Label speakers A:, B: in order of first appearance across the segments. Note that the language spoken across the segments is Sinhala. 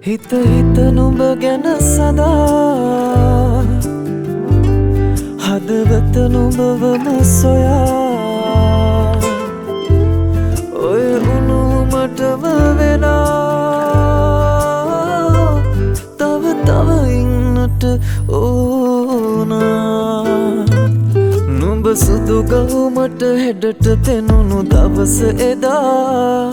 A: හිත හිත නුඹ ගැන සදා හදවත නුඹවම සොයා ඔය උණුමටම වෙලා තව තව ඉන්නට ඕනා නුඹ සුදු ගවුමට හෙඩට පෙනුණු දවස එදා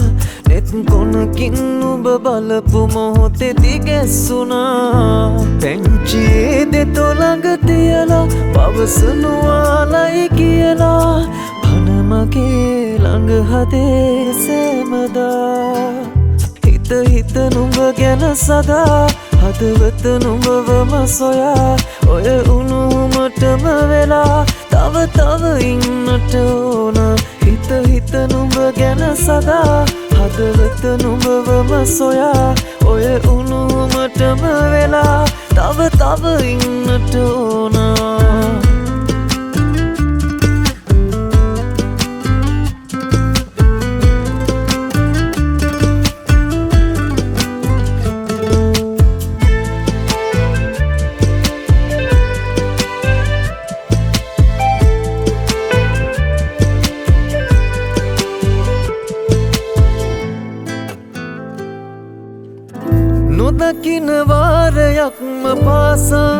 A: නෙත් කොනකින් නුඹ බලපු මොහොතේ දිගැස්සුනා පැංචියේ දෙතොළඟ තියලා පවසනුවාලයි කියලා පන මගේ ළඟ හදේ සෑමදා හිත හිත නුඹ ගැන සදා හදවත නුඹවම සොයා ඔය උණුමටම වෙලා තව තව ඉන්නට ඕන හිත හිත නුඹ ගැන සදා හදවත නුඹවම සොයා ඔය උණුමටම වෙලා තව තව ඉන්නට ඕන නොදකින වාරයක්ම පාසා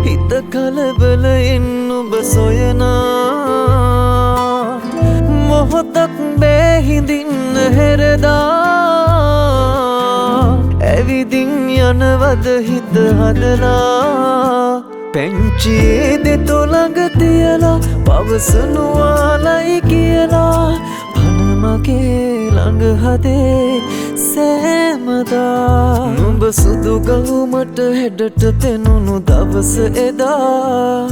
A: හිත කලබලයෙන් නුඹ සොයනා මොහොතක් බෑහිඳින්න හෙරදා ඇවිදින් යනවද හිත හදලා පැංචියේ දෙතොළඟ තියලා පවසනුවාලයි කියලා පන මගේ ළඟ හදේ සෑමදා නුඹ සුදු ගවුමට හෙඩට පෙනුණු දවස එදා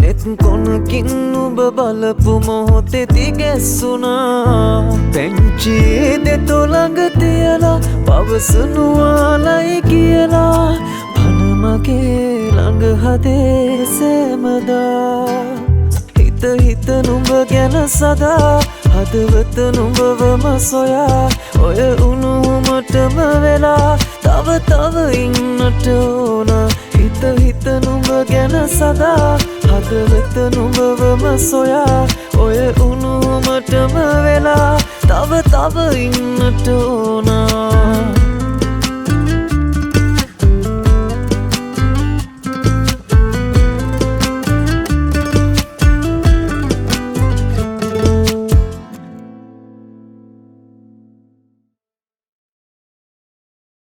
A: නෙත් කොනකින් නුඹ බලපු මොහොතේ දිගැස්සුනා පැංචියේ දෙතොළඟ තියලා පවසනුවාලයි කියලා පන මගේ ළඟ හදේ සෑමදා හිත හිත නුඹ ගැන සදා හදවත නුඹවම සොයා ඔය උණුමටම වෙලා තව තව ඉන්නට ඕන හිත හිත නුඹ ගැන සදා හදවත නුඹවම සොයා ඔය උණුමටම වෙලා තව තව ඉන්නට ඕන